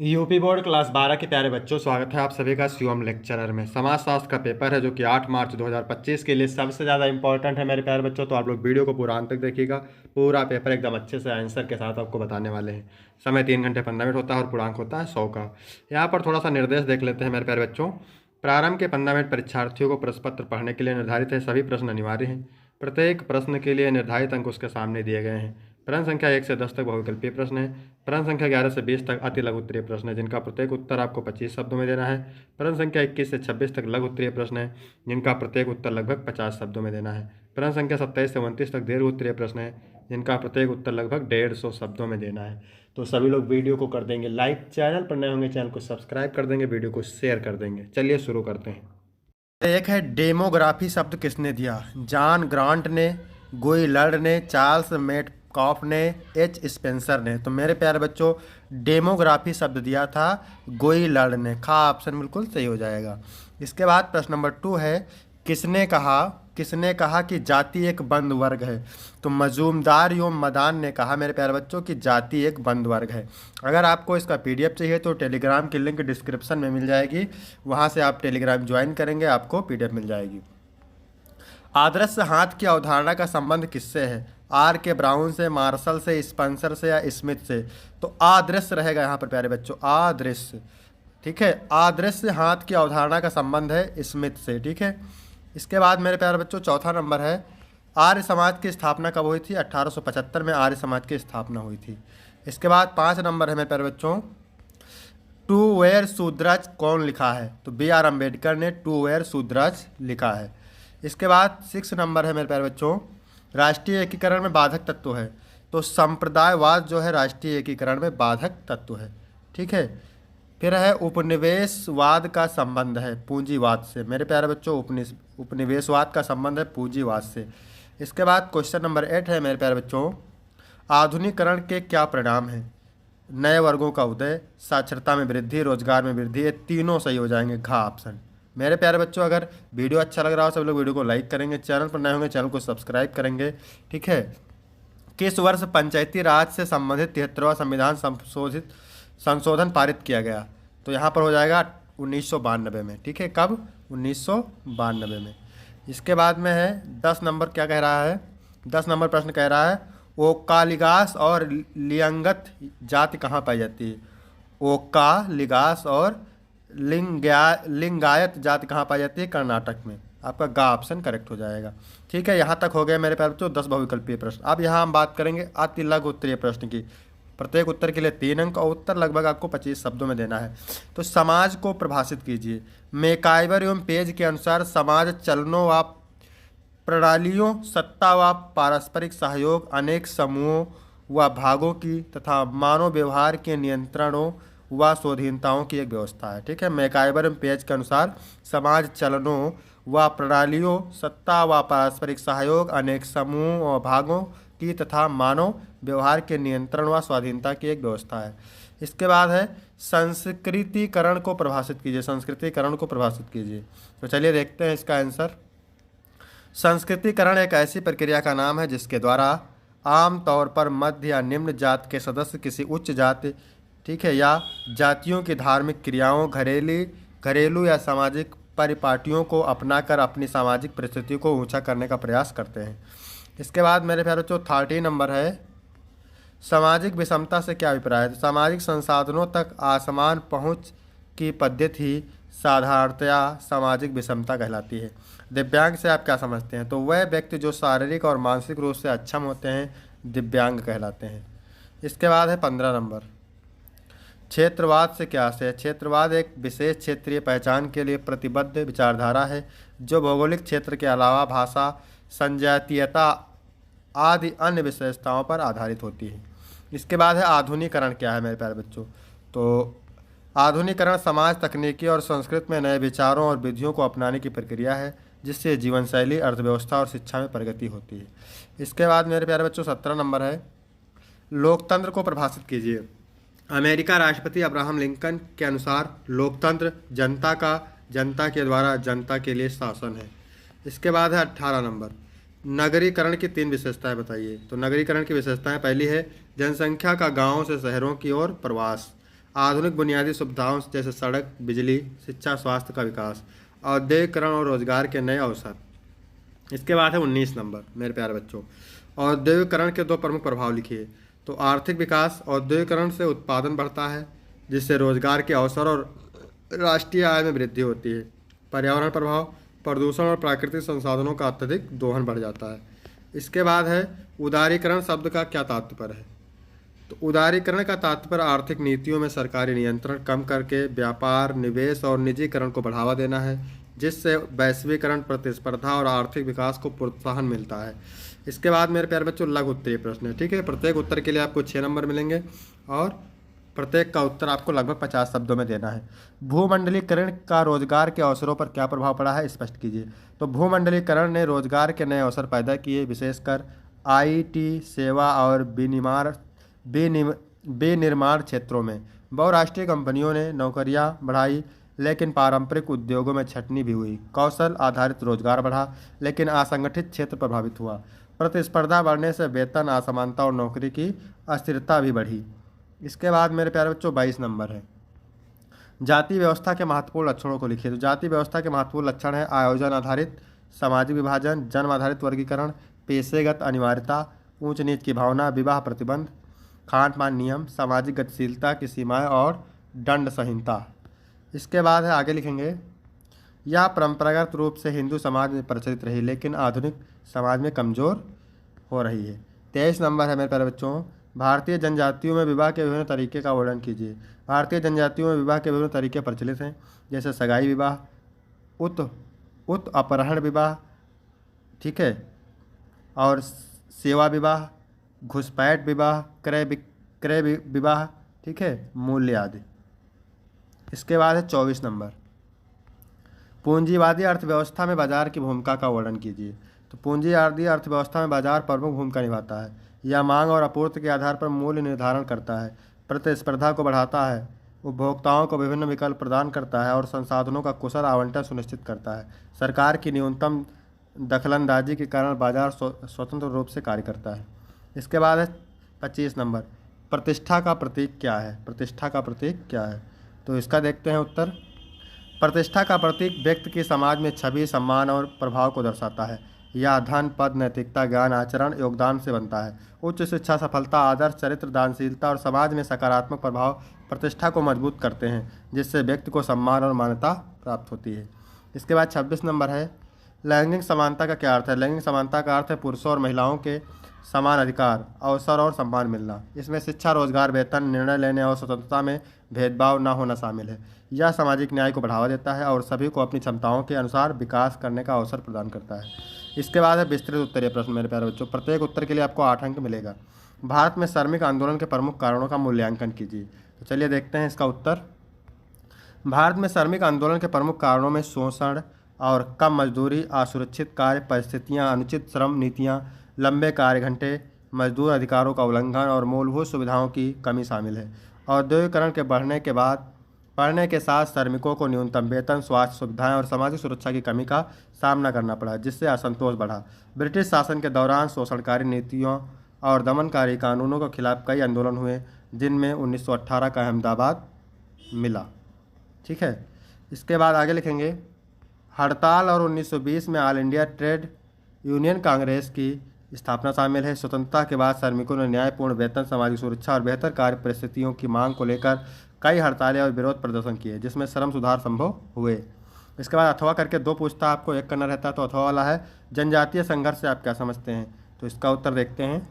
UP board class 12 के प्यारे बच्चों, स्वागत है आप सभी का शिवम लेक्चरर में। समाजशास्त्र का पेपर है जो कि 8 मार्च 2025 के लिए सबसे ज़्यादा इंपॉर्टेंट है मेरे प्यारे बच्चों। तो आप लोग वीडियो को पूरा अंत तक देखिएगा। पूरा पेपर एकदम अच्छे से आंसर के साथ आपको बताने वाले हैं। समय 3 घंटे 15 मिनट होता है और पूर्णांक होता है 100 का। यहाँ पर थोड़ा सा निर्देश देख लेते हैं मेरे प्यारे बच्चों। प्रारंभ के 15 मिनट परीक्षार्थियों को प्रश्न पत्र पढ़ने के लिए निर्धारित है। सभी प्रश्न अनिवार्य हैं। प्रत्येक प्रश्न के लिए निर्धारित अंक उसके सामने दिए गए हैं। प्रश्न संख्या 1 से 10 तक बहुविकल्पीय प्रश्न है। प्रश्न संख्या 11 से 20 तक अति लघु उत्तरीय प्रश्न है, जिनका प्रत्येक उत्तर आपको 25 शब्दों में देना है। प्रश्न संख्या 21 से 26 तक लघु उत्तरीय प्रश्न है, जिनका प्रत्येक उत्तर लगभग 50 शब्दों में देना है। प्रश्न संख्या 27 से 29 तक दीर्घ उत्तरीय प्रश्न है, जिनका प्रत्येक उत्तर लगभग 150 शब्दों में देना है। तो सभी लोग वीडियो को कर देंगे लाइक, चैनल पर नए होंगे चैनल को सब्सक्राइब कर देंगे, वीडियो को शेयर कर देंगे। चलिए शुरू करते हैं। एक है डेमोग्राफी शब्द किसने दिया? जॉन ग्रांट ने, गोई लर्ड ने, चार्ल्स मेटकॉफ ने, एच स्पेंसर ने। तो मेरे प्यारे बच्चों, डेमोग्राफी शब्द दिया था गोई लर्ड ने। खा ऑप्शन बिल्कुल सही हो जाएगा। इसके बाद प्रश्न नंबर 2 है, किसने कहा कि जाति एक बंद वर्ग है? तो मजूमदार एवं मदान ने कहा मेरे प्यारे बच्चों कि जाति एक बंद वर्ग है। अगर आपको इसका पीडीएफ चाहिए तो टेलीग्राम की लिंक डिस्क्रिप्शन में मिल जाएगी, वहाँ से आप टेलीग्राम ज्वाइन करेंगे, आपको पीडीएफ मिल जाएगी। आदर्श हाथ की अवधारणा का संबंध किससे है? आर के ब्राउन से, मार्शल से, स्पेंसर से या स्मिथ से? तो आदृश्य रहेगा यहाँ पर प्यारे बच्चों, आदृश्य। ठीक है, आदृश्य हाथ की अवधारणा का संबंध है स्मिथ से। ठीक है, इसके बाद मेरे प्यारे बच्चों चौथा नंबर है, आर्य समाज की स्थापना कब हुई थी? 1875 में आर्य समाज की स्थापना हुई थी। इसके बाद 5 नंबर है मेरे प्यारे बच्चों, टू वेयर शूद्रज कौन लिखा है? तो बी आर अम्बेडकर ने टू वेयर शूद्रज लिखा है। इसके बाद 6 नंबर है मेरे प्यारे बच्चों, राष्ट्रीय एकीकरण में बाधक तत्व है? तो संप्रदायवाद जो है राष्ट्रीय एकीकरण में बाधक तत्व है। ठीक है, फिर है उपनिवेशवाद का संबंध है पूंजीवाद से। मेरे प्यारे बच्चों, उपनिवेशवाद का संबंध है पूंजीवाद से। इसके बाद क्वेश्चन नंबर 8 है मेरे प्यारे बच्चों, आधुनिकरण के क्या परिणाम हैं? नए वर्गों का उदय, साक्षरता में वृद्धि, रोजगार में वृद्धि। ये तीनों सही हो जाएंगे, घा ऑप्शन। मेरे प्यारे बच्चों, अगर वीडियो अच्छा लग रहा हो सब लोग वीडियो को लाइक करेंगे, चैनल पर नए होंगे चैनल को सब्सक्राइब करेंगे। ठीक है, किस वर्ष पंचायती राज से संबंधित 73वां संविधान संशोधन पारित किया गया? तो यहाँ पर हो जाएगा 1992 में। ठीक है, कब? 1992 में। इसके बाद में है 10 नंबर, क्या कह रहा है? 10 नंबर प्रश्न कह रहा है, ओकालिगास और लिंगत जाति कहाँ पाई जाती है? ओका, लिगास और लिंगायत जाति कहाँ पाई जाती है? कर्नाटक में। आपका गा ऑप्शन करेक्ट हो जाएगा। ठीक है, यहाँ तक हो गया मेरे प्यारे बच्चों 10 बहुविकल्पीय प्रश्न। अब यहाँ हम बात करेंगे अति लघु उत्तरीय प्रश्न की। प्रत्येक उत्तर के लिए 3 अंक और उत्तर लगभग आपको 25 शब्दों में देना है। तो समाज को परिभाषित कीजिए। मैकाइवर एवं पेज के अनुसार समाज चलनों व प्रणालियों, सत्ता व पारस्परिक सहयोग, अनेक समूहों व भागों की तथा मानव व्यवहार के नियंत्रणों व स्वाधीनताओं की एक व्यवस्था है। ठीक है, मैकाइवर एवं पेज के अनुसार समाज चलनों व प्रणालियों, सत्ता व पारस्परिक सहयोग, अनेक समूहों व भागों की तथा मानव व्यवहार के नियंत्रण व स्वाधीनता की एक व्यवस्था है। इसके बाद है संस्कृतिकरण को परिभाषित कीजिए। संस्कृतिकरण को परिभाषित कीजिए। तो चलिए देखते हैं इसका आंसर। संस्कृतिकरण एक ऐसी प्रक्रिया का नाम है जिसके द्वारा आमतौर पर मध्य या निम्न जात के सदस्य किसी उच्च जाति, ठीक है, या जातियों की धार्मिक क्रियाओं, घरेलू या सामाजिक परिपाटियों को अपनाकर अपनी सामाजिक परिस्थिति को ऊंचा करने का प्रयास करते हैं। इसके बाद मेरे प्यारे बच्चों 30 नंबर है, सामाजिक विषमता से क्या अभिप्राय है? सामाजिक संसाधनों तक असमान पहुंच की पद्धति साधारणतया सामाजिक विषमता कहलाती है। दिव्यांग से आप क्या समझते हैं? तो वह व्यक्ति जो शारीरिक और मानसिक रूप से अक्षम होते हैं दिव्यांग कहलाते हैं। इसके बाद है 15 नंबर, क्षेत्रवाद से क्या आशय है? क्षेत्रवाद एक विशेष क्षेत्रीय पहचान के लिए प्रतिबद्ध विचारधारा है जो भौगोलिक क्षेत्र के अलावा भाषा, संजातीयता आदि अन्य विशेषताओं पर आधारित होती है। इसके बाद है आधुनिकरण क्या है मेरे प्यारे बच्चों? तो आधुनिकरण समाज, तकनीकी और संस्कृति में नए विचारों और विधियों को अपनाने की प्रक्रिया है जिससे जीवन शैली, अर्थव्यवस्था और शिक्षा में प्रगति होती है। इसके बाद मेरे प्यारे बच्चों 17 नंबर है, लोकतंत्र को परिभाषित कीजिए। अमेरिका राष्ट्रपति अब्राहम लिंकन के अनुसार लोकतंत्र जनता के द्वारा जनता के लिए शासन है। इसके बाद है 18 नंबर, नगरीकरण की 3 विशेषताएं बताइए। तो नगरीकरण की विशेषताएं, पहली है जनसंख्या का गांवों से शहरों की ओर प्रवास, आधुनिक बुनियादी सुविधाओं जैसे सड़क, बिजली, शिक्षा, स्वास्थ्य का विकास, औद्योगिकरण और रोजगार के नए अवसर। इसके बाद है 19 नंबर मेरे प्यारे बच्चों, औद्योगिकरण के दो प्रमुख प्रभाव लिखिए। तो आर्थिक विकास, औद्योगिकरण से उत्पादन बढ़ता है जिससे रोजगार के अवसर और राष्ट्रीय आय में वृद्धि होती है। पर्यावरण प्रभाव, प्रदूषण और प्राकृतिक संसाधनों का अत्यधिक दोहन बढ़ जाता है। इसके बाद है उदारीकरण शब्द का क्या तात्पर्य है। तो उदारीकरण का तात्पर्य आर्थिक नीतियों में सरकारी नियंत्रण कम करके व्यापार, निवेश और निजीकरण को बढ़ावा देना है, जिससे वैश्वीकरण, प्रतिस्पर्धा और आर्थिक विकास को प्रोत्साहन मिलता है। इसके बाद मेरे प्यारे बच्चों लघु उत्तरीय प्रश्न है, ठीक है। प्रत्येक उत्तर के लिए आपको 6 नंबर मिलेंगे और प्रत्येक का उत्तर आपको लगभग 50 शब्दों में देना है। भूमंडलीकरण का रोजगार के अवसरों पर क्या प्रभाव पड़ा है, स्पष्ट कीजिए। तो भूमंडलीकरण ने रोजगार के नए अवसर पैदा किए, विशेषकर आईटी, सेवा और विनिर्माण क्षेत्रों में। बहुराष्ट्रीय कंपनियों ने नौकरियां बढ़ाई, लेकिन पारंपरिक उद्योगों में छटनी भी हुई। कौशल आधारित रोजगार बढ़ा, लेकिन असंगठित क्षेत्र प्रभावित हुआ। प्रतिस्पर्धा बढ़ने से वेतन असमानता और नौकरी की अस्थिरता भी बढ़ी। इसके बाद मेरे प्यारे बच्चों 22 नंबर है, जाति व्यवस्था के महत्वपूर्ण लक्षणों को लिखिए। तो जाति व्यवस्था के महत्वपूर्ण लक्षण है आयोजन आधारित सामाजिक विभाजन, जन्म आधारित वर्गीकरण, पेशेगत अनिवार्यता, ऊंच नीच की भावना, विवाह प्रतिबंध, खान पान नियम, सामाजिक गतिशीलता की सीमाएं और दंड संहिता। इसके बाद है आगे लिखेंगे, यह परंपरागत रूप से हिंदू समाज में प्रचलित रही, लेकिन आधुनिक समाज में कमज़ोर हो रही है। 23 नंबर है मेरे प्यारे बच्चों, भारतीय जनजातियों में विवाह के विभिन्न तरीके का वर्णन कीजिए। भारतीय जनजातियों में विवाह के विभिन्न तरीके प्रचलित हैं, जैसे सगाई विवाह, उत अपहरण विवाह, ठीक है, और सेवा विवाह, घुसपैठ विवाह, क्रय विवाह, ठीक है, मूल्य आदि। इसके बाद है 24 नंबर, पूंजीवादी अर्थव्यवस्था में बाजार की भूमिका का वर्णन कीजिए। तो पूंजीवादी अर्थव्यवस्था में बाजार प्रमुख भूमिका निभाता है। यह मांग और आपूर्ति के आधार पर मूल्य निर्धारण करता है, प्रतिस्पर्धा को बढ़ाता है, उपभोक्ताओं को विभिन्न विकल्प प्रदान करता है और संसाधनों का कुशल आवंटन सुनिश्चित करता है। सरकार की न्यूनतम दखलंदाजी के कारण बाजार स्वतंत्र रूप से कार्य करता है। इसके बाद है 25 नंबर, प्रतिष्ठा का प्रतीक क्या है। प्रतिष्ठा का प्रतीक क्या है, तो इसका देखते हैं उत्तर। प्रतिष्ठा का प्रतीक व्यक्ति की समाज में छवि, सम्मान और प्रभाव को दर्शाता है। यह धन, पद, नैतिकता, ज्ञान, आचरण, योगदान से बनता है। उच्च शिक्षा, सफलता, आदर्श, चरित्र, दानशीलता और समाज में सकारात्मक प्रभाव प्रतिष्ठा को मजबूत करते हैं, जिससे व्यक्ति को सम्मान और मान्यता प्राप्त होती है। इसके बाद 26 नंबर है, लैंगिक समानता का क्या अर्थ है। लैंगिक समानता का अर्थ है पुरुषों और महिलाओं के समान अधिकार, अवसर और सम्मान मिलना। इसमें शिक्षा, रोजगार, वेतन, निर्णय लेने और स्वतंत्रता में भेदभाव न होना शामिल है। यह सामाजिक न्याय को बढ़ावा देता है और सभी को अपनी क्षमताओं के अनुसार विकास करने का अवसर प्रदान करता है। इसके बाद है विस्तृत उत्तरीय प्रश्न मेरे प्यारे बच्चों, प्रत्येक उत्तर के लिए आपको 8 अंक मिलेगा। भारत में श्रमिक आंदोलन के प्रमुख कारणों का मूल्यांकन कीजिए। तो चलिए देखते हैं इसका उत्तर। भारत में श्रमिक आंदोलन के प्रमुख कारणों में शोषण और कम मजदूरी, असुरक्षित कार्य परिस्थितियां, अनुचित श्रम नीतियां, लंबे कार्य घंटे, मजदूर अधिकारों का उल्लंघन और मूलभूत सुविधाओं की कमी शामिल है। औद्योगिकरण के बढ़ने के साथ श्रमिकों को न्यूनतम वेतन, स्वास्थ्य सुविधाएं और सामाजिक सुरक्षा की कमी का सामना करना पड़ा, जिससे असंतोष बढ़ा। ब्रिटिश शासन के दौरान शोषणकारी नीतियों और दमनकारी कानूनों के खिलाफ कई आंदोलन हुए, जिनमें 1918 का अहमदाबाद मिला, ठीक है। इसके बाद आगे लिखेंगे, हड़ताल और 1920 में all India trade union Congress की स्थापना शामिल है। स्वतंत्रता के बाद श्रमिकों ने न्यायपूर्ण वेतन, सामाजिक सुरक्षा और बेहतर कार्य परिस्थितियों की मांग को लेकर कई हड़तालें और विरोध प्रदर्शन किए, जिसमें श्रम सुधार संभव हुए। इसके बाद अथवा करके 2 पूछता आपको, 1 करना रहता है। तो अथवा वाला है, जनजातीय संघर्ष से आप क्या समझते हैं। तो इसका उत्तर देखते हैं।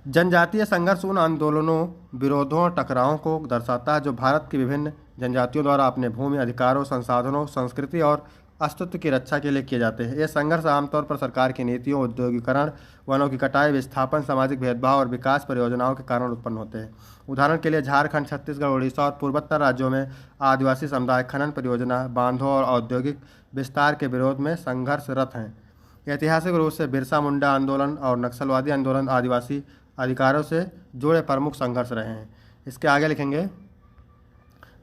जनजातीय संघर्ष उन आंदोलनों, विरोधों और टकरावों को दर्शाता है जो भारत की विभिन्न जनजातियों द्वारा अपने भूमि अधिकारों, संसाधनों, संस्कृति और अस्तित्व की रक्षा के लिए किए जाते हैं। ये संघर्ष आमतौर पर सरकार की नीतियों, औद्योगिकरण, वनों की कटाई, विस्थापन, सामाजिक भेदभाव और विकास परियोजनाओं के कारण उत्पन्न होते हैं। उदाहरण के लिए झारखंड, छत्तीसगढ़, उड़ीसा और पूर्वोत्तर राज्यों में आदिवासी समुदाय खनन परियोजना, बांधों और औद्योगिक विस्तार के विरोध में संघर्षरत हैं। ऐतिहासिक रूप से बिरसा मुंडा आंदोलन और नक्सलवादी आंदोलन आदिवासी अधिकारों से जुड़े प्रमुख संघर्ष रहे हैं। इसके आगे लिखेंगे,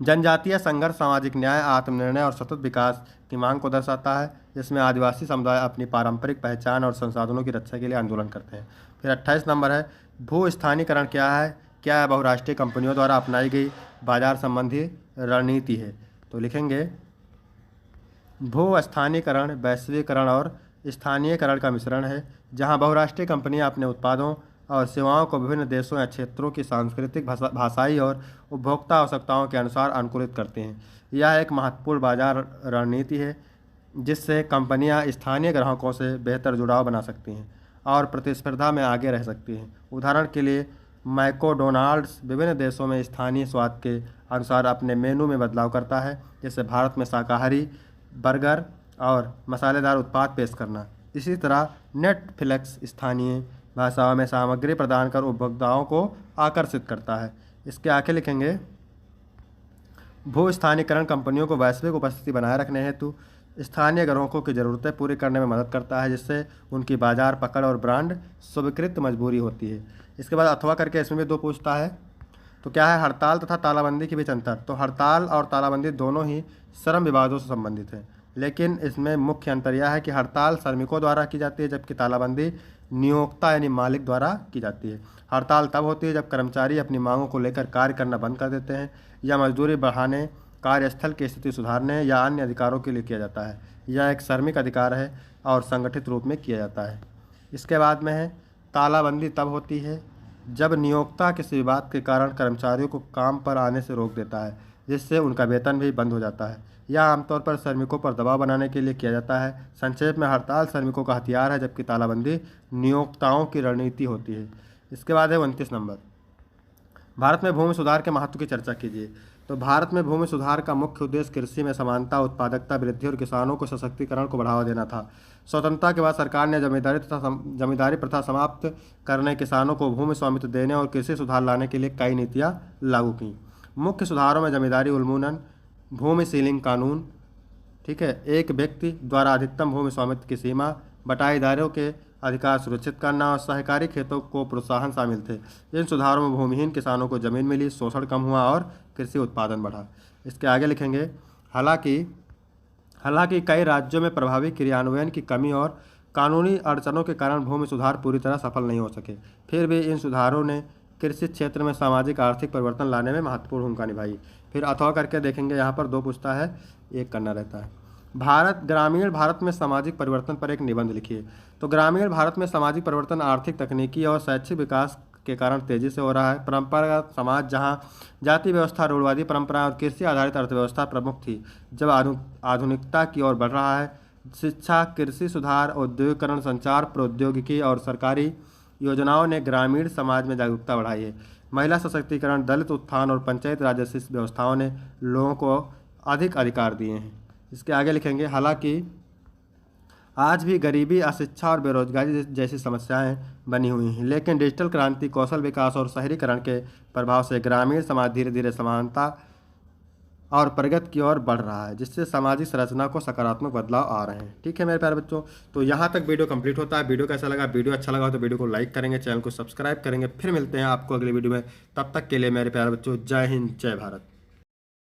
जनजातीय संघर्ष सामाजिक न्याय, आत्मनिर्णय और सतत विकास की मांग को दर्शाता है, जिसमें आदिवासी समुदाय अपनी पारंपरिक पहचान और संसाधनों की रक्षा के लिए आंदोलन करते हैं। फिर 28 नंबर है, भू स्थानीयकरण क्या है। क्या बहुराष्ट्रीय कंपनियों द्वारा अपनाई गई बाजार संबंधी रणनीति है? तो लिखेंगे भू स्थानीयकरण, वैश्वीकरण और स्थानीयकरण का मिश्रण है, जहां बहुराष्ट्रीय कंपनियां अपने उत्पादों और सेवाओं को विभिन्न देशों या क्षेत्रों की सांस्कृतिक, भाषाई और उपभोक्ता आवश्यकताओं के अनुसार अनुकूलित करते हैं। यह एक महत्वपूर्ण बाजार रणनीति है जिससे कंपनियां स्थानीय ग्राहकों से बेहतर जुड़ाव बना सकती हैं और प्रतिस्पर्धा में आगे रह सकती हैं। उदाहरण के लिए मैकडोनाल्ड्स विभिन्न देशों में स्थानीय स्वाद के अनुसार अपने मेनू में बदलाव करता है, जैसे भारत में शाकाहारी बर्गर और मसालेदार उत्पाद पेश करना। इसी तरह नेटफ्लिक्स स्थानीय भाषाओं में सामग्री प्रदान कर उपभोक्ताओं को आकर्षित करता है। इसके आगे लिखेंगे भू स्थानीयकरण कंपनियों को वैश्विक उपस्थिति बनाए रखने हेतु स्थानीय ग्राहकों की ज़रूरतें पूरी करने में मदद करता है, जिससे उनकी बाजार पकड़ और ब्रांड स्वीकृत मजबूरी होती है। इसके बाद अथवा करके इसमें भी दो पूछता है। तो क्या है हड़ताल तथा तालाबंदी के बीच अंतर? तो हड़ताल और तालाबंदी दोनों ही श्रम विवादों से संबंधित हैं, लेकिन इसमें मुख्य अंतर यह है कि हड़ताल श्रमिकों द्वारा की जाती है, जबकि तालाबंदी नियोक्ता यानी मालिक द्वारा की जाती है। हड़ताल तब होती है जब कर्मचारी अपनी मांगों को लेकर कार्य करना बंद कर देते हैं या मजदूरी बढ़ाने, कार्यस्थल की स्थिति सुधारने या अन्य अधिकारों के लिए किया जाता है। यह एक श्रमिक अधिकार है और संगठित रूप में किया जाता है। इसके बाद में है तालाबंदी तब होती है जब नियोक्ता किसी विवाद के कारण कर्मचारियों को काम पर आने से रोक देता है, जिससे उनका वेतन भी बंद हो जाता है। यह आमतौर पर श्रमिकों पर दबाव बनाने के लिए किया जाता है। संक्षेप में हड़ताल श्रमिकों का हथियार है, जबकि तालाबंदी नियोक्ताओं की रणनीति होती है। इसके बाद है 29 नंबर, भारत में भूमि सुधार के महत्व की चर्चा कीजिए। तो भारत में भूमि सुधार का मुख्य उद्देश्य कृषि में समानता, उत्पादकता वृद्धि और किसानों को सशक्तिकरण को बढ़ावा देना था। स्वतंत्रता के बाद सरकार ने जमींदारी प्रथा समाप्त करने, किसानों को भूमि स्वामित्व देने और कृषि सुधार लाने के लिए कई नीतियां लागू की। मुख्य सुधारों में जमींदारी उन्मूलन, भूमि सीलिंग कानून, ठीक है, एक व्यक्ति द्वारा अधिकतम भूमि स्वामित्व की सीमा, बटाईदारों के अधिकार सुरक्षित करना और सहकारी खेतों को प्रोत्साहन शामिल थे। इन सुधारों में भूमिहीन किसानों को जमीन मिली, शोषण कम हुआ और कृषि उत्पादन बढ़ा। इसके आगे लिखेंगे हालांकि कई राज्यों में प्रभावी क्रियान्वयन की कमी और कानूनी अड़चनों के कारण भूमि सुधार पूरी तरह सफल नहीं हो सके, फिर भी इन सुधारों ने कृषि क्षेत्र में सामाजिक आर्थिक परिवर्तन लाने में महत्वपूर्ण भूमिका निभाई। फिर अथवा करके देखेंगे, यहाँ पर दो पूछता है, एक करना रहता है। ग्रामीण भारत में सामाजिक परिवर्तन पर एक निबंध लिखिए। तो ग्रामीण भारत में सामाजिक परिवर्तन आर्थिक, तकनीकी और शैक्षिक विकास के कारण तेजी से हो रहा है। परंपरागत समाज जहां जाति व्यवस्था, रूढ़वादी परंपराएं और कृषि आधारित अर्थव्यवस्था प्रमुख थी, जब आधुनिकता की ओर बढ़ रहा है। शिक्षा, कृषि सुधार, औद्योगिकरण, संचार प्रौद्योगिकी और सरकारी योजनाओं ने ग्रामीण समाज में जागरूकता बढ़ाई है। महिला सशक्तिकरण, दलित उत्थान और पंचायत राज जैसी व्यवस्थाओं ने लोगों को अधिक अधिकार दिए हैं। इसके आगे लिखेंगे, हालांकि आज भी गरीबी, अशिक्षा और बेरोजगारी जैसी समस्याएं बनी हुई हैं, लेकिन डिजिटल क्रांति, कौशल विकास और शहरीकरण के प्रभाव से ग्रामीण समाज धीरे धीरे समानता और प्रगति की ओर बढ़ रहा है, जिससे सामाजिक संरचना को सकारात्मक बदलाव आ रहे हैं। ठीक है मेरे प्यारे बच्चों, तो यहाँ तक वीडियो कंप्लीट होता है। वीडियो कैसा लगा? वीडियो अच्छा लगा तो वीडियो को लाइक करेंगे, चैनल को सब्सक्राइब करेंगे। फिर मिलते हैं आपको अगली वीडियो में, तब तक के लिए मेरे प्यारे बच्चों, जय हिंद, जय भारत।